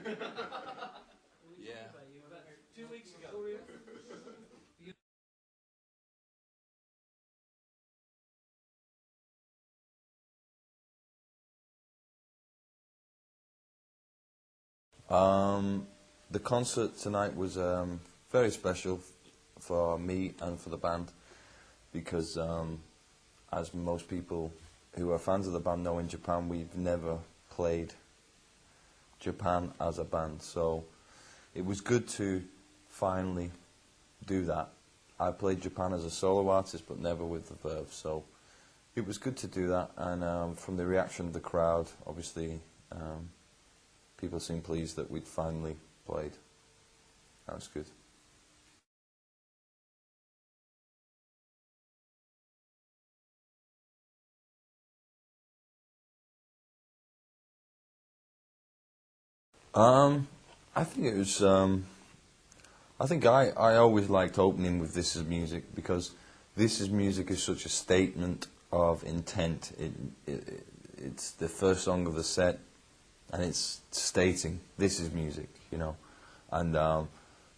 Yeah. About 2 weeks ago. The concert tonight was very special for me and for the band because, as most people who are fans of the band know, in Japan we've never played Japan as a band, so it was good to finally do that. I played Japan as a solo artist, but never with the Verve, so it was good to do that. And from the reaction of the crowd, obviously, people seemed pleased that we'd finally played. That was good. I think it was. I think I always liked opening with "This Is Music" because "This Is Music" is such a statement of intent. It's the first song of the set, and it's stating this is music, you know. And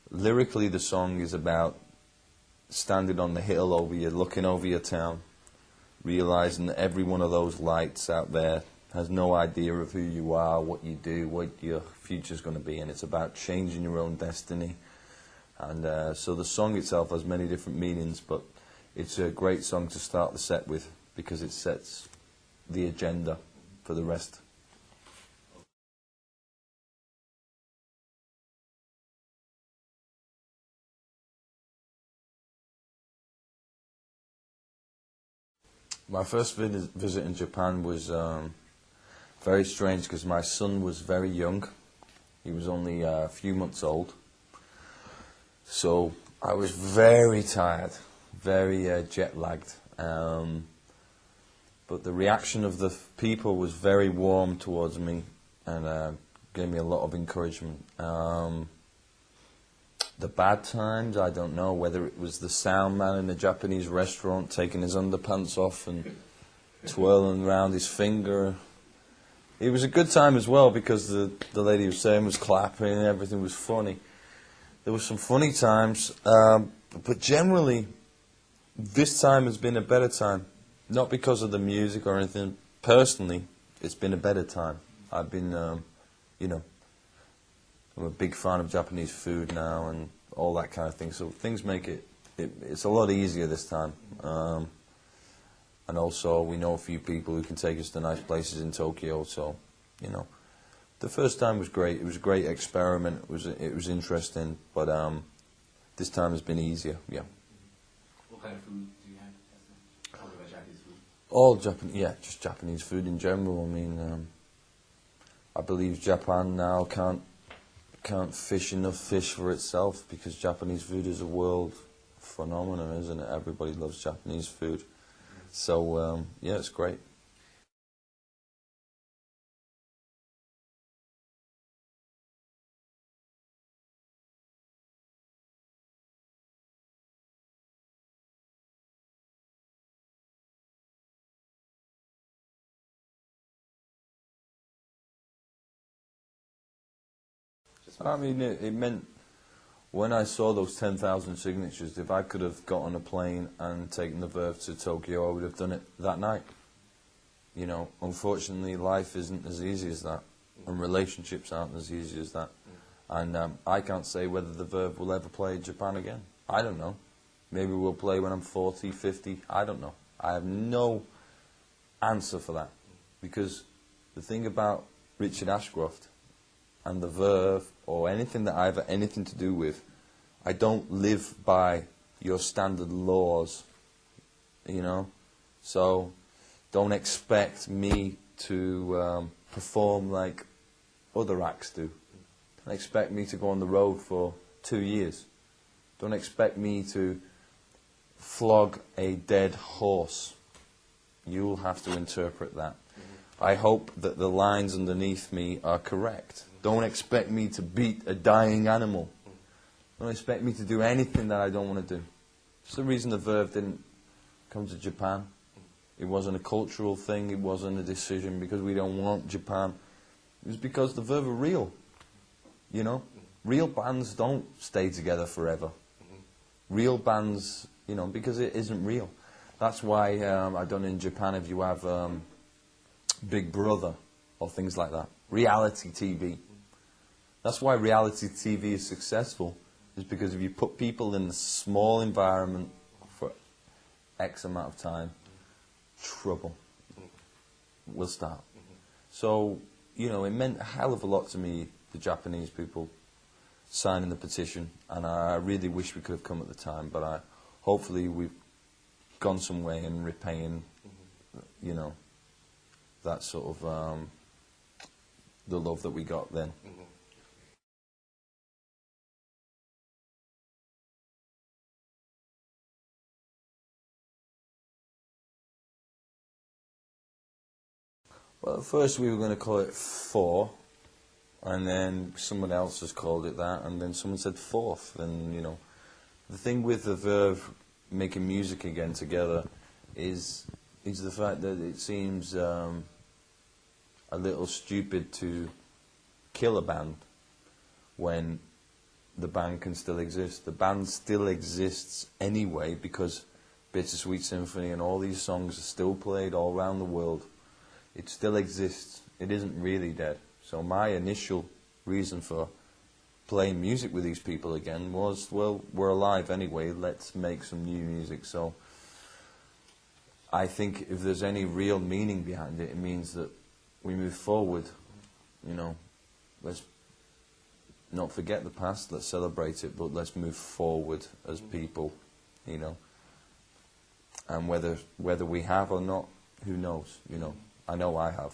lyrically, the song is about standing on the hill over you, looking over your town, realizing that every one of those lights out there has no idea of who you are, what you do, what your future's going to be, and it's about changing your own destiny. And so the song itself has many different meanings, but it's a great song to start the set with because it sets the agenda for the rest. My first visit in Japan was very strange because my son was very young. He was only a few months old. So I was very tired, very jet-lagged. But the reaction of the people was very warm towards me and gave me a lot of encouragement. The bad times, I don't know, whether it was the sound man in a Japanese restaurant taking his underpants off and twirling around his finger. It was a good time as well because the lady who was saying was clapping and everything was funny. There were some funny times, but generally this time has been a better time. Not because of the music or anything. Personally, it's been a better time. I've been, you know, I'm a big fan of Japanese food now and all that kind of thing. So things make it's a lot easier this time. And also we know a few people who can take us to nice places in Tokyo. So, you know, the first time was great. It was a great experiment. It was interesting. But this time has been easier. Yeah. What kind of food do you have? All about Japanese food? All Japanese, yeah, just Japanese food in general. I mean, I believe Japan now can't fish enough fish for itself because Japanese food is a world phenomenon, isn't it? Everybody loves Japanese food. So, yeah, it's great. I mean, it meant when I saw those 10,000 signatures, if I could have got on a plane and taken the Verve to Tokyo, I would have done it that night. You know, unfortunately, life isn't as easy as that, and relationships aren't as easy as that. And I can't say whether the Verve will ever play Japan again. I don't know. Maybe we'll play when I'm 40, 50. I don't know. I have no answer for that. Because the thing about Richard Ashcroft and the Verve, or anything that I have anything to do with, I don't live by your standard laws, you know. So don't expect me to perform like other acts do. Don't expect me to go on the road for 2 years. Don't expect me to flog a dead horse. You'll have to interpret that. I hope that the lines underneath me are correct. Don't expect me to beat a dying animal. Don't expect me to do anything that I don't want to do. It's the reason the Verve didn't come to Japan. It wasn't a cultural thing. It wasn't a decision because we don't want Japan. It was because the Verve are real. You know, real bands don't stay together forever. Real bands, you know, because it isn't real. That's why I don't know in Japan if you have Big Brother or things like that. Reality TV. That's why reality TV is successful, is because if you put people in a small environment for X amount of time, trouble will start. So, you know, it meant a hell of a lot to me, the Japanese people signing the petition, and I really wish we could have come at the time, but hopefully we've gone some way in repaying, you know, that sort of, the love that we got then. Well, at first we were going to call it Four, and then someone else has called it that, and then someone said Fourth, and, you know, the thing with the Verve making music again together is the fact that it seems a little stupid to kill a band when the band can still exist. The band still exists anyway because Bittersweet Symphony and all these songs are still played all around the world. It still exists. It isn't really dead. So my initial reason for playing music with these people again was, well, we're alive anyway, let's make some new music. So I think if there's any real meaning behind it, it means that we move forward, you know. Let's not forget the past, let's celebrate it, but let's move forward as people, you know. And whether we have or not, who knows, you know. I know I have.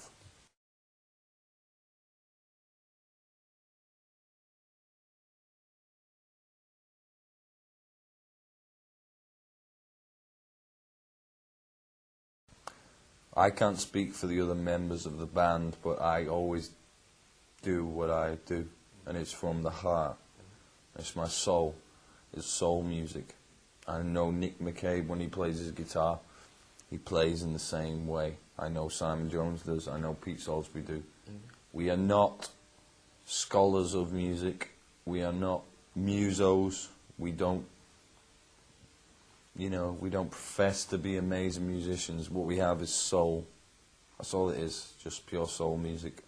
I can't speak for the other members of the band, but I always do what I do, and it's from the heart. It's my soul. It's soul music. I know Nick McCabe, when he plays his guitar, he plays in the same way. I know Simon Jones does. I know Pete Salisbury do. We are not scholars of music. We are not musos. We don't, you know, we don't profess to be amazing musicians. What we have is soul. That's all it is, just pure soul music.